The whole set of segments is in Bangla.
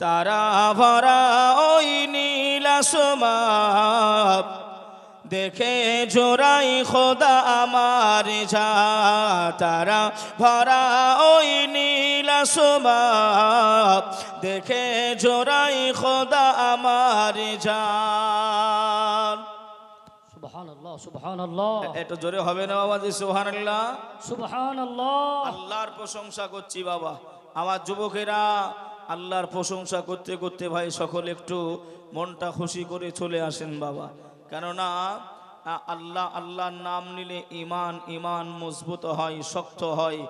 তারা ভরা ওই নীল আসমান দেখে জোড়াই খোদা আমার যা তারা ভরা ওই নীল আসমান দেখে জোড়াই খোদা আমার যা সুবহানাল্লাহ সুবহানাল্লাহ একটু জোরে হবে না বাবা জি সুবহানাল্লাহ সুবহানাল্লাহ আল্লাহর প্রশংসা করছি বাবা আমার যুবকেরা আল্লাহর প্রশংসা করতে করতে ভাই সকলে একটু মনটা খুশি করে চলে আসেন বাবা কেননা আল্লাহ আল্লাহর নাম নিলে ইমান মজবুত হয় শক্ত হয়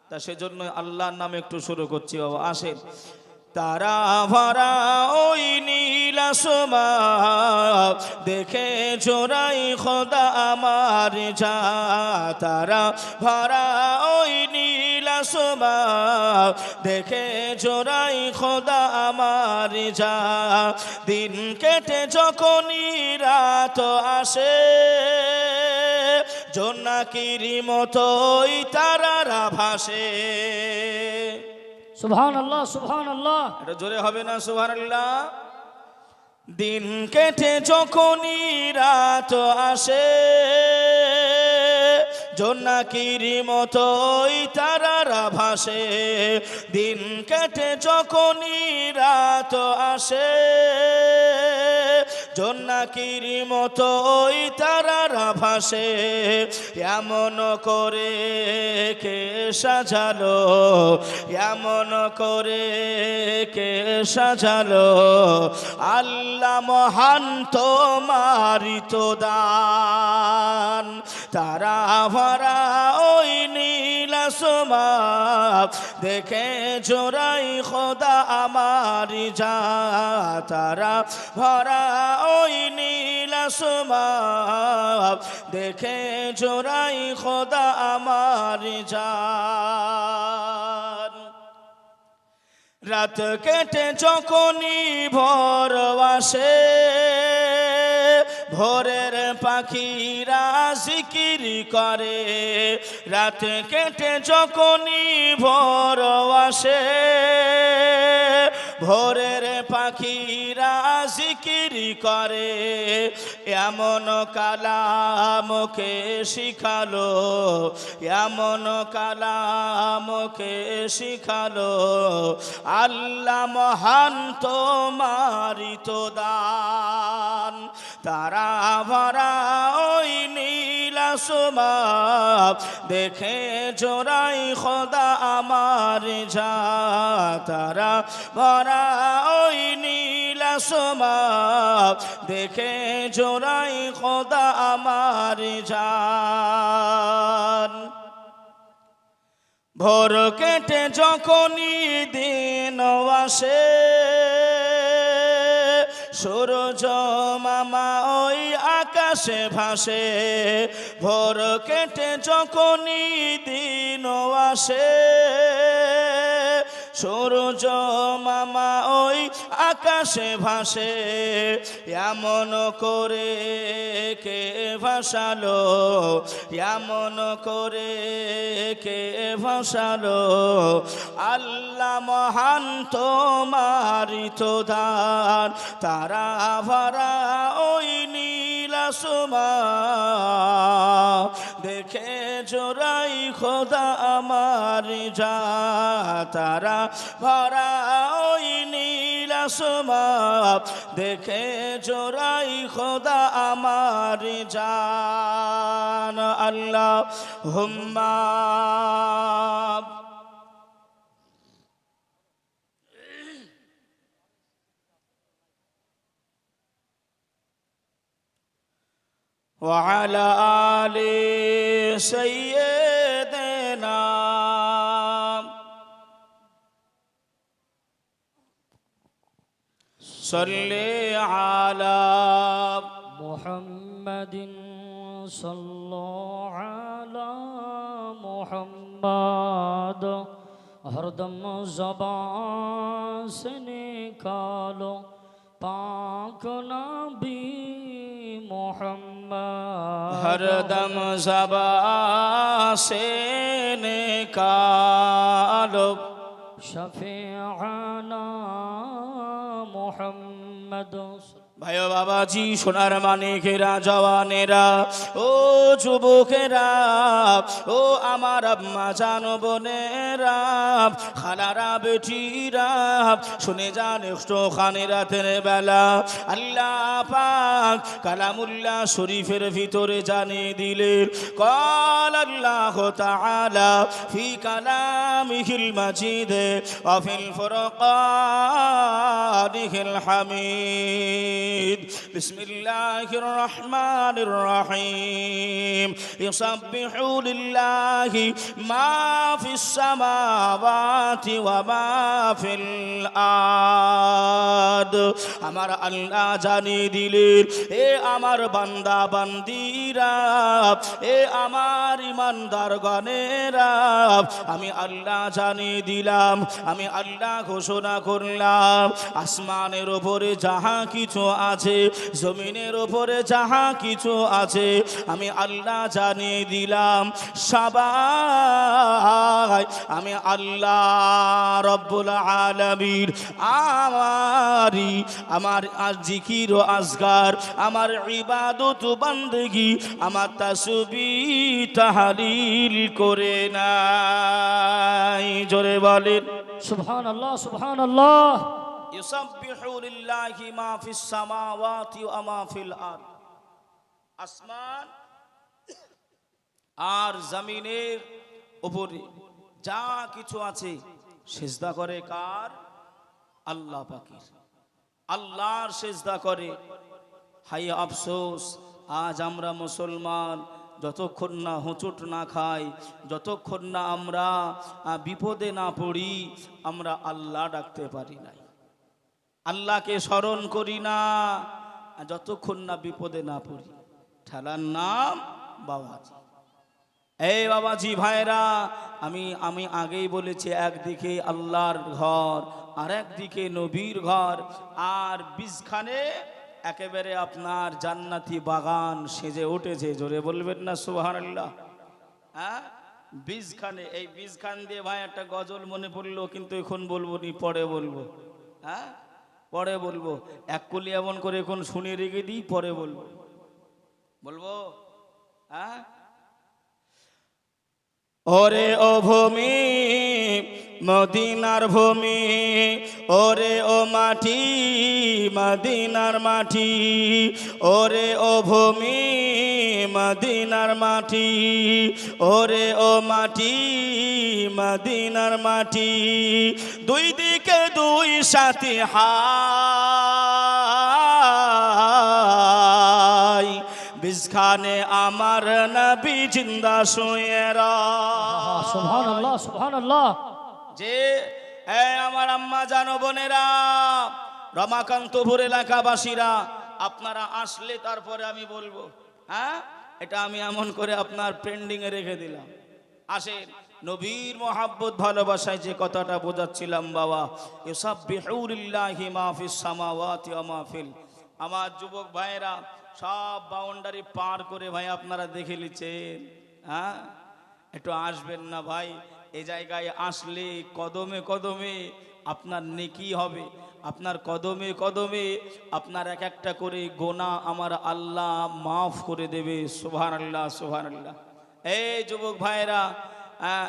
তা সেজন্য আল্লাহর নামে একটু শুরু করছি বাবা আসেন তারা ভরা ওই নীল আসমান দেখে জোড়াই খোদা আমার যা তারা ভরা ওই নীল আসমান দেখে জোড়াই খোদা আমার যা দিন কেটে যখনই রাত আসে জোনাকির মতোই তারারা ভাসে সুবহানাল্লাহ সুবহানাল্লাহ এটা জোরে হবে না সুবহানাল্লাহ দিন কেটে যখনই রাত আসে জোনাকির মতোই তারারা ভাসে দিন কেটে যখনই রাত আসে জোনাকির মতোই তারারা ভাসে এমন করে কে সাজালো এমন করে কে সাজালো আল্লাহ মহান তোমারই তো দান তারা ভরা ওই নীল আসমান দেখে জোড়াই খোদা আমার যা তারা ভরা ওই নীল আসমান দেখে জোড়াই খোদা আমার যা রাত কেটে যখনই ভোর আসে ভোরের পাখিরা জিকির করে রাত কেটে যখনই ভোর আসে ভোরের পাখিরা জিকির করে এমন কালামকে শিখালো এমন কালামকে শিখালো আল্লাহ মহান তোমারই তো দান তারা ভরা ওই নীল আসমান দেখে জোড়াই খোদা আমার যা তারা ভরা ওই নীল আসমান দেখে জোড়াই খোদা আমার জান ভোর কেটে যখনই দিন আসে সূরজ মামা ওই আকাশে ভাসে ভোর কেটে যখনই দিন আসে সূরজ মামা ওই আকাশে ভাসে এমন করে কে ভাসালো এমন করে কে ভাসালো আল্লাহ মহান তোমারই তো দান তারা ভরা ওই নীল আসমান দেখে জোড়াই খোদা আমার যা তারা ভরা ওই নীল আসমান দেখে জোড়াই খোদা আমার জান আল্লাহ হুম্মা وعلى آل سيدنا صل على محمد صلى على محمد हर दम ज़बान से निकालो पाक नबी मोहम्मद हर दम ज़बान से निकालो शफ़ीअना محمد ভাই ও বাবাজি, সোনার মানিকেরা, জওয়ানেরা, ও যুবকেরা, ও আমার আম্মা জানো বোনেরা, খালারা বেটিরা, শুনে যান একটু খানে রাতের বেলা আল্লাহ পাক কালামুল্লাহ শরীফের ভিতরে জানিয়ে দিলেন, قال الله تعالى في كلامه المجيد وفي الفرقانه الحميد. بسم الله الرحمن الرحيم. يسبح لله ما في السماوات وما في الأرض. আমার আল্লাহ জানিয়ে দিলেন, এ আমার বান্দা বান্দিরা, এ আমার ইমানদার গণেরা, আমি আল্লাহ জানিয়ে দিলাম, আমি আল্লাহ ঘোষণা করলাম, আসমানের উপরে যাহা কিছু আছে, জমিনের উপরে যাহা কিছু আছে, আমি আল্লাহ জানিয়ে দিলাম সবাই আমি আল্লাহ রব্বুল আলামিন আমার জিকির ও আজগার, আমার ইবাদত ও বান্দেগি, আমার তাসবিহ তাহলিল করে নাই। জোরে বলেন সুবহানাল্লাহ সুবহানাল্লাহ। ইউসাব্বিহু লিল্লাহি মা ফিস সামাওয়াতি ওয়া মা ফিল আরদ। আসমান আর জমিনের উপরে যা কিছু আছে সিজদা করে কার? আল্লাহ পাকের। আল্লাহর সিজদা করে। হাই আফসোস, আজ আমরা মুসলমান যতক্ষণ না হোঁচট না খাই, যতক্ষণ না আমরা বিপদে না পড়ি, আমরা আল্লাহ ডাকতে পারি নাই, আল্লাহকে স্মরণ করি না যতক্ষণ না বিপদে না পড়ি। ঠেলার নাম বাবাজি। এই বাবাজি ভাইরা, আমি আগেই বলেছি, একদিকে আল্লাহর ঘর আর একদিকে নবীর ঘর, আর বীজখানে একেবারে আপনার জান্নাতি বাগান সেজে উঠেছে। জোরে বলবেন না সুবহানাল্লাহ? হ্যাঁ, বীজখানে, এই বীজখান দিয়ে ভাই একটা গজল মনে পড়লো, কিন্তু এখন বলবো নি, পরে বলবো। হ্যাঁ, পরে বলবো। এক কলি এমন করে এখন শুনে রেখে দিই, পরে বলবো। বলবো? হ্যাঁ। ওরে ও ভূমি, মদিনার ভূমি, ওরে ও মাটি, মদিনার মাটি, ওরে ও ভূমি, মদিনার মাটি, ওরে ও মাটি, মদিনার মাটি, দুই দিকে দুই সাথে হাই, বীজখানে আমার নবী জিন্দা শুয়েরা। সুবহানাল্লাহ সুবহানাল্লাহ। যে আমার আম্মা জানো বোনেরা, রমাকান্তপুর এলাকাবাসীরা, আপনারা আসলে তারপরে আমি বলবো। হ্যাঁ, এটা আমি এমন করে আপনার পেন্ডিং এ রেখে দিলাম। আসেন, নবীর মোহাব্বত ভালোবাসায় যে কথাটা বোঝাচ্ছিলাম বাবা, ইউসাব্বিহু লিল্লাহি মা ফিস সামাওয়াতি ওয়া মা ফিল। আমার যুবক ভাইয়েরা সব বাউন্ডারি পার করে ভাই আপনারা দেখে নিচ্ছেন। হ্যাঁ, একটু আসবেন না ভাই? এই জায়গায় আসলে কদমে কদমে আপনার নেকি হবে, আপনার কদমে কদমে আপনার এক একটা করে গোনা আমার আল্লাহ মাফ করে দেবে। সুবহানাল্লাহ সুবহানাল্লাহ। এই যুবক ভাইয়েরা,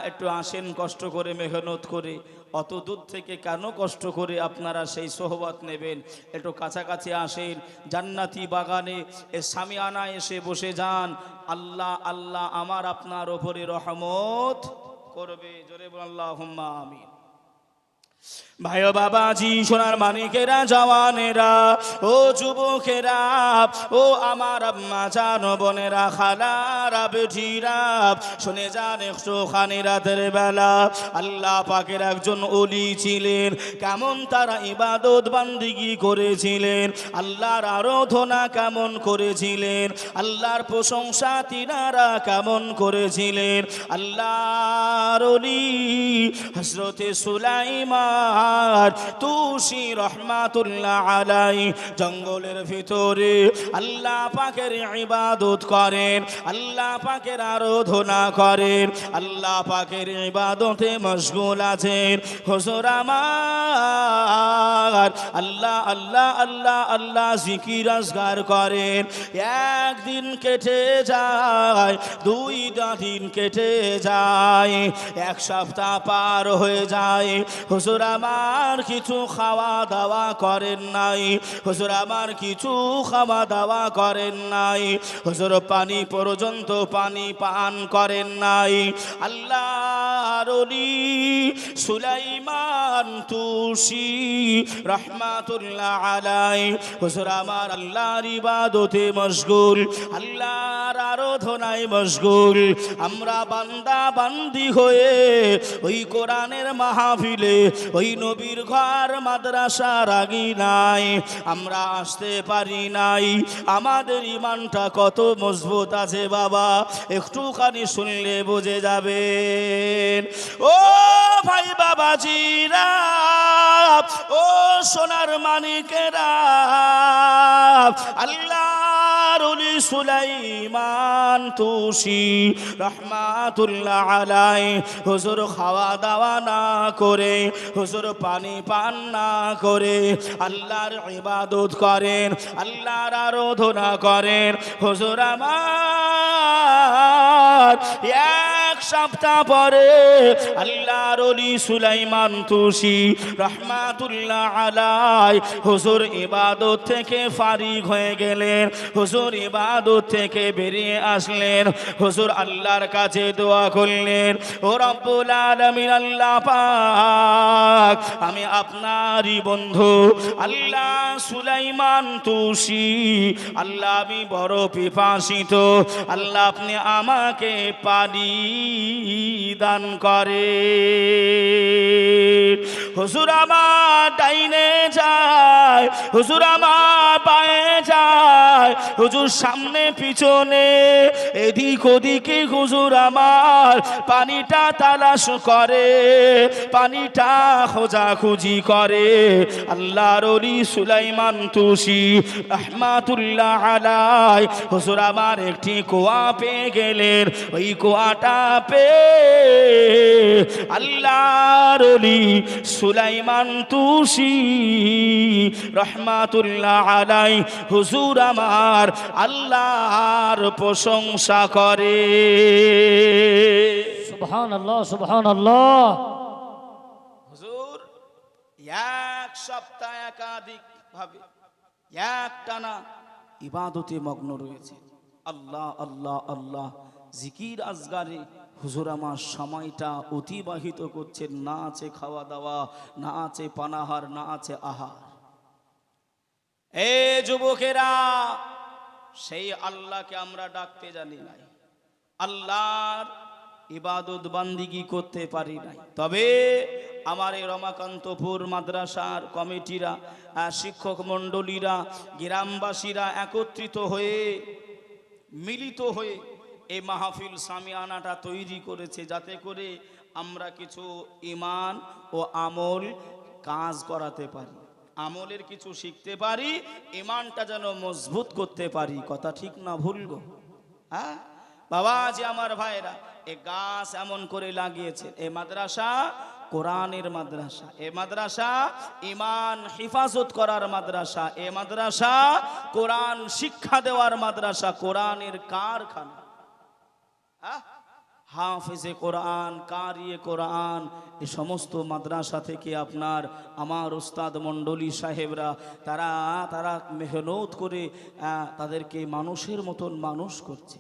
একটু আসেন কষ্ট করে, মেহনত করে। অত দূর থেকে কেন কষ্ট করে আপনারা সেই সোহবত নেবেন? একটু কাছাকাছি আসেন, জান্নাতি বাগানে এ সামিয়ানা এসে বসে যান। আল্লাহ আল্লাহ আমার আপনার ওপরে রহমত করবে। জোরে বল আল্লাহুম্মা আমিন। ভাই ও বাবাজি, সোনার মানিকেরা, জওয়ানেরা, ও যুবকেরা, ও আমার আম্মা জানো বোনেরা, খালারা বেটিরা, শুনে যান একটু খানি রাতের বেলা আল্লাহ পাকের একজন ওলি ছিলেন। কেমন তারা ইবাদত বান্দিগি করেছিলেন, আল্লাহর আরাধনা কেমন করেছিলেন, আল্লাহর প্রশংসা তিনারা কেমন করেছিলেন। আল্লাহর ওলি হযরতে সুলাইমান তুসি রহমাতুল্লাহ আলাই জঙ্গলের ভিতরে আল্লাহ পাকের ইবাদত করেন, আল্লাহ পাকের আরাধনা করেন, আল্লাহ পাকের ইবাদতে মশগুল আছেন। হুজুর আমার আল্লাহ আল্লাহ আল্লাহ আল্লাহ জিকির আজগার করেন। একদিন কেটে যায়, 2 দিন কেটে যায়, 1 সপ্তাহ পার হয়ে যায়। হুজুর আমার কিছু খাওয়া দাওয়া করেন নাই, হুজুর আমার কিছু খাওয়া দাওয়া করেন নাই, হুজুর পানি পর্যন্ত পানি পান করেন নাই। আল্লাহর ওলি সুলাইমান তুসি রহমাতুল্লাহ আলাই হুজুর আমার আল্লাহর ইবাদতে মশগুল, আল্লাহর আরাধনায় মশগুল। আমরা বান্দা বান্দি হয়ে ওই কোরআনের মাহফিলে, ওই নবীর ঘর মাদ্রাসার আগি নাই, আমরা আসতে পারি নাই। আমাদের ইমানটা কত মজবুত আছে বাবা, একটুখানি শুনলে বুঝে যাবেন। ও ভাই বাবাজিরা, ও সোনার মানিকেরা, আল্লাহর ওলি সুলাইমান তুসি রহমাতুল্লাহ আলাই হুজুর খাওয়া দাওয়া না করে, হুজুর পানি পান না করে আল্লাহর ইবাদত করেন, আল্লাহর আরাধনা করেন। হুজুর আমার 1 সপ্তাহ পরে আল্লাহর ওলি সুলাইমান তুসি রহমাতুল্লাহ আলাই হুজুর ইবাদত থেকে ফারিগ হয়ে গেলেন, হুজুর ইবাদত থেকে বেরিয়ে আসলেন। হুজুর আল্লাহর কাছে দোয়া করলেন, ও রব্বুল আলামিন আল্লাহ পাক, আমি আপনারই বন্ধু আল্লাহ সুলাইমান তুসি, আল্লাহ আমি বড় পিপাসিত, আল্লাহ আপনি আমাকে পানি দান করে। হুজুর আমার ডাইনে যায়, হুজুর আমার বায়ে যায়, হুজুর সামনে পিছনে এদিক ওদিকে হুজুর আমার পানিটা তালাশ করে, পানিটা খোঁজাখুঁজি করে। আল্লাহর ওলি সুলাইমান তুসি রহমাতুল্লাহ আলাই হুজুর আমার একটি কুয়া পেয়ে গেলেন। ওই কুয়াটা পেয়ে আল্লাহর ওলি সুলাইমান তুসি রহমাতুল্লাহ আলাই হুজুর আমার আল্লাহর প্রশংসা করে। সুবহানাল্লাহ সুবহানাল্লাহ। হুজুর 1 সপ্তাহ একাধিক ভাবে একটানা ইবাদতে মগ্ন রয়েছে। আল্লাহ আল্লাহ আল্লাহ জিকির আজগারে হুজুর আমার সময়টা অতিবাহিত করছেন। না আছে খাওয়া দাওয়া, না আছে পানাহার, না আছে আহার। এ যুবকেরা, সেই আল্লাহকে আমরা ডাকতে জানি নাই, আল্লাহর ইবাদত বান্দিগি করতে পারি নাই। তবে আমার এই রমাকান্তপুর মাদ্রাসার কমিটিরা, শিক্ষক মণ্ডলীরা, গ্রামবাসীরা একত্রিত হয়ে, মিলিত হয়ে এই মাহফিল সামিয়ানাটা তৈরি করেছে, যাতে করে আমরা কিছু ঈমান ও আমল কাজ করাতে পারি, আমলের কিছু শিখতে পারি, ঈমানটা যেন মজবুত করতে পারি। কথা ঠিক না ভুল গো? হ্যাঁ বাবা, যে আমার ভাইরা এ গাছ এমন করে লাগিয়েছে, এ মাদ্রাসা কোরআনের মাদ্রাসা, এ মাদ্রাসা ঈমান হিফাজত করার মাদ্রাসা, এ মাদ্রাসা কোরআন শিক্ষা দেওয়ার মাদ্রাসা, কোরআনের কারখানা। হাফেজে কোরআন, কারিয়ে কোরআন, এই সমস্ত মাদ্রাসা থেকে আপনার আমার উস্তাদ মণ্ডলী সাহেবরা তারা তারা মেহনত করে তাদেরকে মানুষের মতন মানুষ করছে।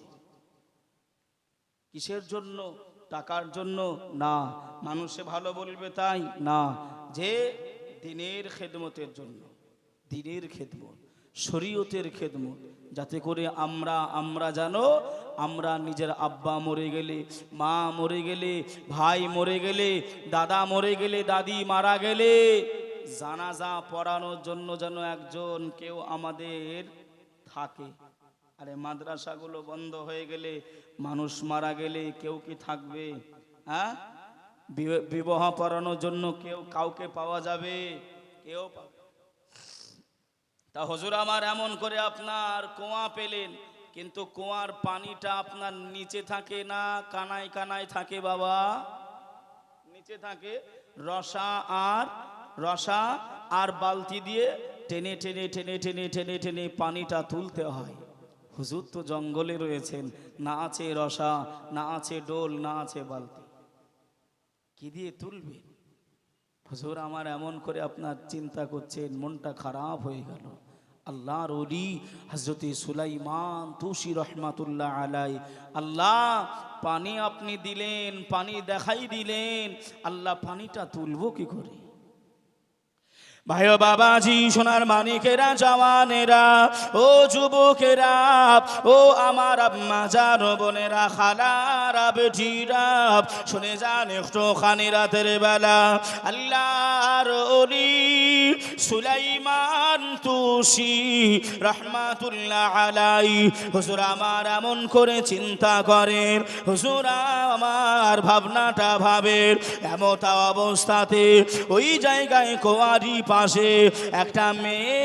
কিসের জন্য? টাকার জন্য না, মানুষে ভালো বলবে তাই না, যে দিনের খেদমতের জন্য, দিনের খেদমত, শরীয়তের খেদমত, যাতে করে আমরা জানো, আমরা নিজের আব্বা মরে গেলে, মা মরে গেলে, ভাই মরে গেলে, দাদা মরে গেলে, দাদি মারা গেলে জানাজা পড়ানোর জন্য যেন একজন কেউ আমাদের থাকে। আরে মাদ্রাসাগুলো বন্ধ হয়ে গেলে, মানুষ মারা গেলে কেউ কি থাকবে? হ্যাঁ, বিবাহ পড়ানোর জন্য কেউ কাউকে পাওয়া যাবে? কেউ পাবে। তা হুজুর আমার এমন করে আপনার কুয়া পেলেন, কিন্তু কুয়ার পানিটা আপনার নিচে থাকে না কানায় কানায় থাকে বাবা? নিচে থাকে। রসা আর বালতি দিয়ে টেনে টেনে টেনে টেনে টেনে টেনে পানিটা তুলতে হয়। হুজুর তো জঙ্গলে রয়েছেন, না আছে রসা, না আছে ডোল, না আছে বালতি, কি দিয়ে তুলবে? হুজুর আমার এমন করে আপনার চিন্তা করছেন, মনটা খারাপ হয়ে গেল। আল্লাহর ওলি হযরতে সুলাইমান তুসি রহমাতুল্লাহ আলাই, আল্লাহ পানি আপনি দিলেন, পানি দেখাই দিলেন, আল্লাহ পানিটা তুলবো কি করে? ভাই ও বাবাজি, সোনার মানিকেরা, জওয়ানেরা, ও যুবকেরা, ও আমার আম্মা জান, বোনেরা, খালারা, বেটিরা, শুনে যান একটু খানি রাতের বেলা আল্লাহর ওলি সুলাইমান তুসি রহমাতুল্লাহ আলাই হুজুর আমার এমন করে চিন্তা করেন, হুজুর আমার ভাবনাটা ভাবেন, এমতা অবস্থাতে ওই জায়গায় কোয়ারি পাশে একটা মেয়ে,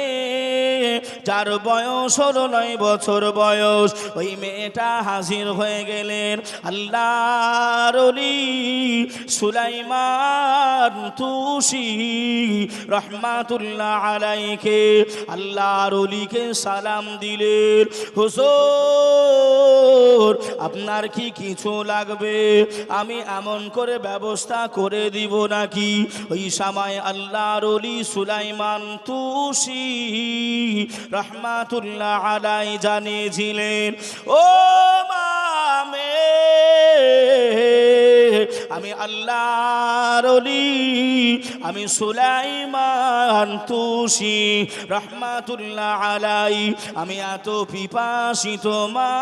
যার বয়স হলো 9 বছর বয়স, ওই মেয়েটা হাজির হয়ে গেলেন আল্লাহর ওলি সুলাইমান তুসি রহমাতুল্লাহ আলাইকে। আল্লাহর ওলিকে সালাম দিলেন, হুজুর আপনার কি কিছু লাগবে? আমি এমন করে ব্যবস্থা করে দিব নাকি? ওই সময় আল্লাহর ওলি সুলাইমান তুসি রহমাতুল্লাহ আলাই জানিয়েছিলেন, ও মামে, আমি আল্লাহর ওলি, আমি সুলাইমান তুসি রহমাতুল্লাহ আলাই, আমি এত পিপাসিত মা,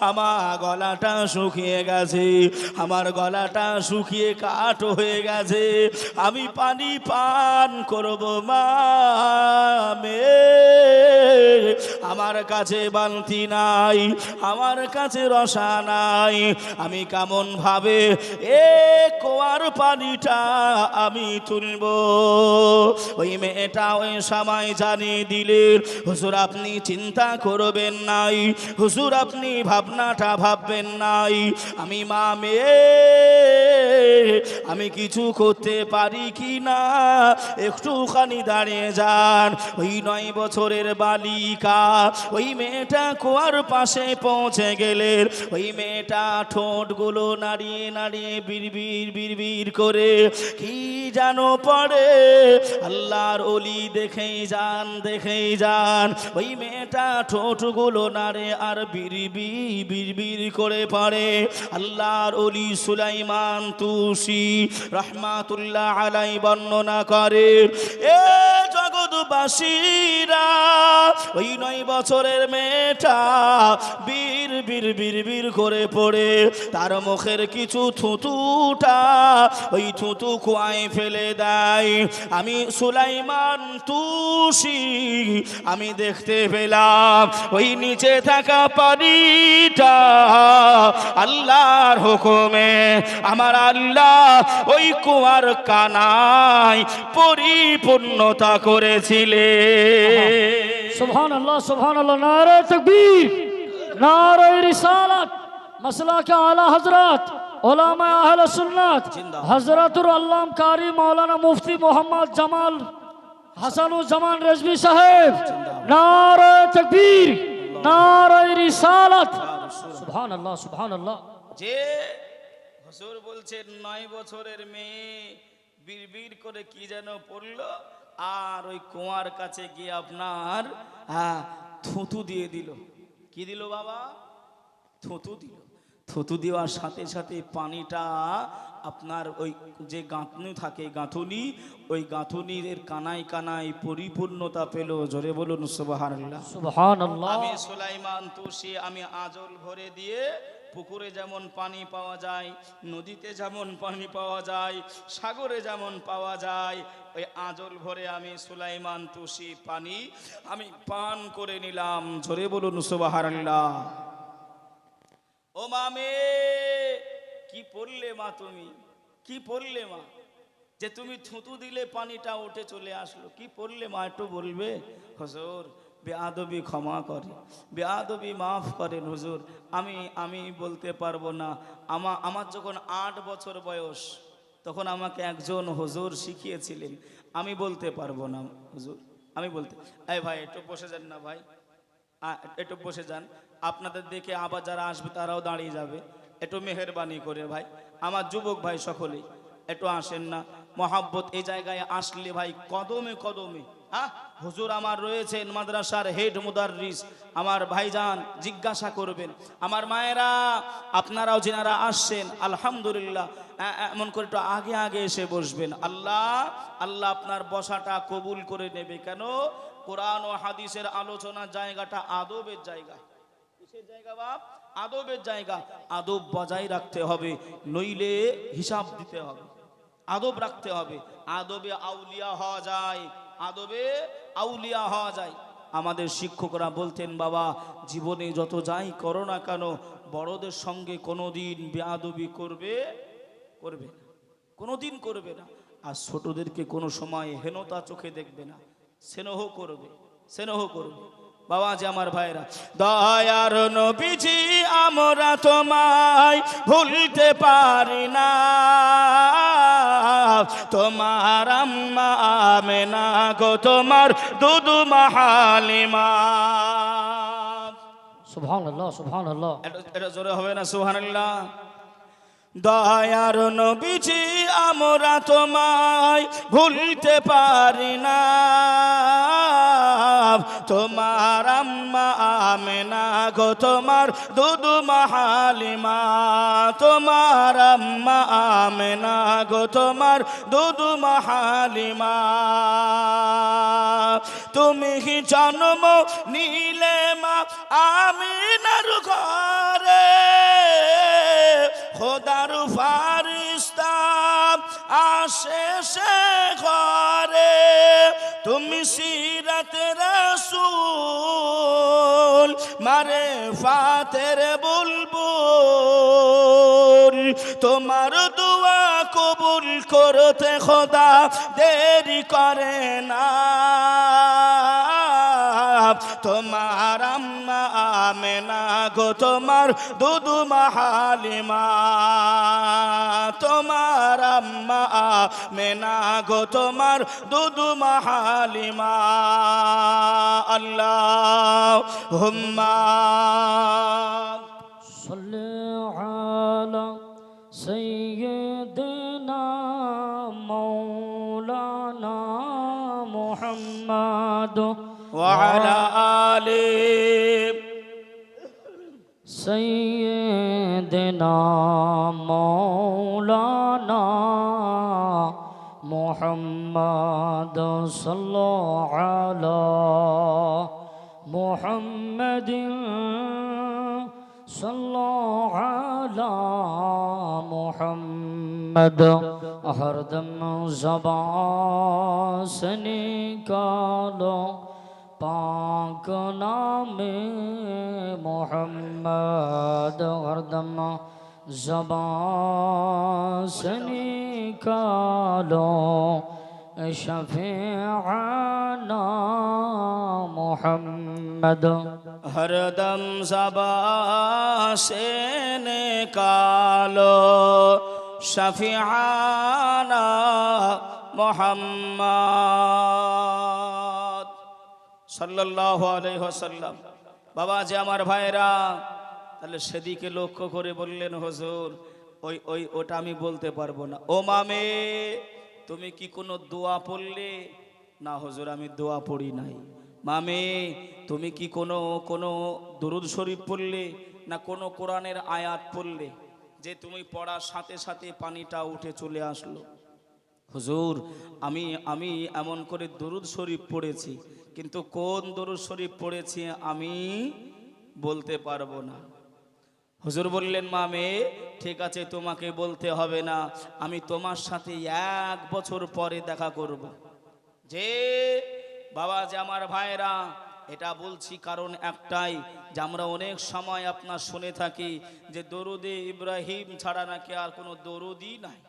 আমার গলাটা শুকিয়ে গেছে, আমার গলাটা শুকিয়ে কাঠ হয়ে গেছে, আমি পানি পান করব মা মে, আমার কাছে বালতি নাই, আমার কাছে রসা নাই, আমি কেমন ভাবে এ কুয়ার পানিটা আমি তুলব? ওই মেয়েটা ওই সময় জানিয়ে দিলেন, হুজুর আপনি চিন্তা করবেন নাই, হুজুর আপনি ভাবনাটা ভাববেন নাই, আমি মা মেয়ে, আমি কিছু করতে পারি কি না একটুখানি দাঁড়িয়ে যান। ওই 9 বছরের বালিকা ওই মেয়েটা কুয়ার পাশে পৌঁছে গেলেন, ওই মেয়েটা ঠোঁটগুলো নাড়িয়ে নাড়িয়ে বিড়বিড় বিড়বিড় করে কি যেন পড়ে। আল্লাহর ওলি দেখেই যান, দেখেই যান, ওই মেয়েটা ঠোঁটগুলো নাড়ে আর বিড়বিড় বিড়বিড় করে পড়ে। আল্লাহর ওলি সুলাইমান তুসি রহমাতুল্লাহ আলাই বর্ণনা করে, এ জগৎবাসীরা, ওই 9 বছরের মেয়েটা বীর বীর বীর বীর করে পড়ে তার মুখের কিছু থুতুটা ওই থুতু কুয়ায় ফেলে দেয়। আমি সুলাইমান তুসি আমি দেখতে পেলাম ওই নিচে থাকা পানিটা আল্লাহর হুকুমে আমার আল্লাহ ওই কুয়ার কানায় পরিপূর্ণতা করেছিলেন। সুবহানাল্লাহ সুবহানাল্লাহ, নারে তাকবীর, নারে রিসালাত, মাসলাকে আলা হযরত উলামা আহলে সুন্নাত হযরতুল আল্লাম কারি মাওলানা মুফতি মোহাম্মদ জামাল হাসানুজ্জামান রেজভী সাহেব, নারে তাকবীর, নারে রিসালাত, সুবহানাল্লাহ সুবহানাল্লাহ। যে হুজুর বলছেন 9 বছরের মেয়ে বিড়বিড় করে কি যেন পড়লো, আর ওই কুয়ার কাছে গিয়ে আপনার থুতু দিয়ে দিল। কি দিল বাবা? থুতু দিল। থুতু দেওয়ার সাথে সাথে পানিটা আপনার ওই যে গাঁথনি থাকে, গাঁথুনি, ওই গাঁথুনির কানায় কানায় পরিপূর্ণতা পেল। জোরে বলুন সুবহানাল্লাহ সুবহানাল্লাহ। আমি সুলাইমান তুসি আমি আঁচল ভরে দিয়ে পুকুরে যেমন পানি পাওয়া যায়, নদীতে যেমন পানি পাওয়া যায়, সাগরে যেমন পাওয়া যায়, ওই আঁচল ভরে আমি সুলাইমান তুসি পানি আমি পান করে নিলাম। জোরে বলুন সুবহানাল্লাহ। ও মামে, কি পড়লে মা তুমি? কি পড়লে মা? যে তুমি থুতু দিলে পানিটা উঠে চলে আসলো, কি পড়লে মা একটু বলবে? হুজুর বেয়াদবি ক্ষমা করে, বেয়াদবি মাফ করেন হুজুর, আমি বলতে পারবো না। আমার যখন 8 বছর বয়স, তখন আমাকে একজন হুজুর শিখিয়েছিলেন, আমি বলতে পারবো না হুজুর, আমি বলতে, এই ভাই একটু বসে যান না ভাই, একটু বসে যান, আপনাদের দেখে আবার যারা আসবে তারাও দাঁড়িয়ে যাবে, একটু মেহেরবানি করে ভাই, আমার যুবক ভাই সকলেই একটু আসেন না, মহাব্বত এই জায়গায় আসলে ভাই কদমে কদমে। হ্যাঁ, হুজুর আমার রয়েছেন মাদ্রাসার হেড মুদাররিস, আমার ভাইজান জিজ্ঞাসা করবেন, আমার মায়েরা আপনারাও যেনারা আসছেন আলহামদুলিল্লাহ এমন করে একটু আগে আগে এসে বসবেন। আল্লাহ আল্লাহ আপনার বসাটা কবুল করে নেবে। কেন? কোরআন ও হাদিসের আলোচনার জায়গাটা আদবের জায়গা। কিসের জায়গা বাপ? আদবের জায়গা। আদব বজায় রাখতে হবে, নইলে হিসাব দিতে হবে। আদব রাখতে হবে, আদবে আউলিয়া হওয়া যায়, আদবে আউলিয়া হওয়া যায়। আমাদের শিক্ষকরা বলতেন, বাবা জীবনে যত যাই করো না কেন, বড়দের সঙ্গে কোনোদিন বেয়াদবি করবে করবে না, কোনোদিন করবে না। আর ছোটদেরকে কোনো সময় হেনতা চোখে দেখবে না, স্নেহ করবে, স্নেহ করবে। বাবা যে আমার ভাইরা, দয়ার নবীজি আমরা তোমায় ভুলতে পারি না, তোমার আম্মা আমেনা গো, তোমার দুদু হালিমা। সুবহানাল্লাহ, সুবহানাল্লাহ। এটা জোরে হবে না সুবহানাল্লাহ? দয়ার নবীজি আমরা তোমায় ভুলতে পারি না, তোমার আম্মা আমেনা গো, তোমার দুদু হালিমা, তোমার আম্মা আমেনা গো, তোমার দুদু হালিমা। তুমি জন্ম নিলে মা আমিনার ঘরে, খোদার ফারিস্তা আসে সে ঘরে, তুমি সিরাতে রাসূল মারে ফাতের বুলবুল, তোমার দোয়া কবুল করতে খোদা দেরি করে না, তোমার আম্মা আমেনা গো, তোমার দুদু হালিমা, তোমার আম্মা আমেনা গো, তোমার দুদু হালিমা। আল্লাহুম্মা সাল্লি আলা সাইয়্যিদিনা মাওলানা মুহাম্মাদ ওয়া আলা আলি সাইয়্যিদিনা মাওলানা মুহাম্মাদ সাল্লাল্লাহু আলা মুহাম্মাদিন সাল্লাল্লাহু আলা মুহাম্মাদ। হরদম ज़बान से निकालो पाक नामे मोहम्मद, हरदम ज़बान से निकालो शफीअना मोहम्मद। हरदम ज़बान से निकालो शफीअना मोहम्मद সাল্লাল্লাহু আলাইহি ওয়াসাল্লাম। বাবা যে আমার ভাইরা, তাহলে সেদিকে লক্ষ্য করে বললেন, হুজুর ওটা আমি বলতে পারবো না। ও মামে, তুমি কি কোনো দোয়া পড়লে? না হুজুর, আমি দোয়া পড়ি নাই। মামে, তুমি কি কোনো দুরূদ শরীফ পড়লে? না কোনো কোরআনের আয়াত পড়লে যে তুমি পড়ার সাথে সাথে পানিটা উঠে চলে আসলো? হুজুর আমি এমন করে দুরূদ শরীফ পড়েছি, কিন্তু কোন দুরূদ শরীফ পড়েছি আমি বলতে পারবো না। হুজুর বললেন, মামে ঠিক আছে, তোমাকে বলতে হবে না, আমি তোমার সাথে 1 বছর পরে দেখা করব। যে বাবা যে আমার ভাইরা, এটা বলছি কারণ একটাই, যে আমরা অনেক সময় আপনার শুনে থাকি যে দরুদে ইব্রাহিম ছাড়া নাকি আর কোনো দরুদই নাই।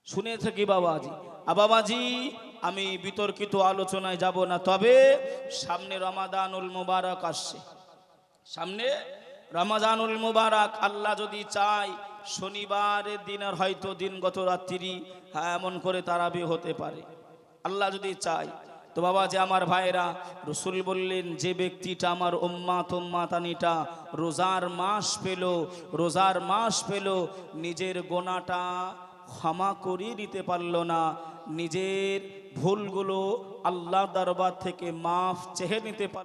শুনে থাকি বাবাজি। বাবাজি আমি বিতর্কিত আলোচনায় যাব না, তবে সামনে রমাদানুল মুবারক আসছে, সামনে রমাদানুল মুবারক। আল্লাহ যদি চায় শনিবারের দিন আর হয়তো দিনগত রাত্রি, হ্যাঁ এমন করে তারাবি হতে পারে আল্লাহ যদি চায়। তো বাবা যে আমার ভাইরা, রসুল বললেন যে ব্যক্তিটা আমার উম্মাতানিটা রোজার মাস পেল নিজের গোনাটা ক্ষমা করিয়ে নিতে পারলো না, নিজের ভুলগুলো আল্লাহ দরবার থেকে মাফ চেয়ে নিতে পারল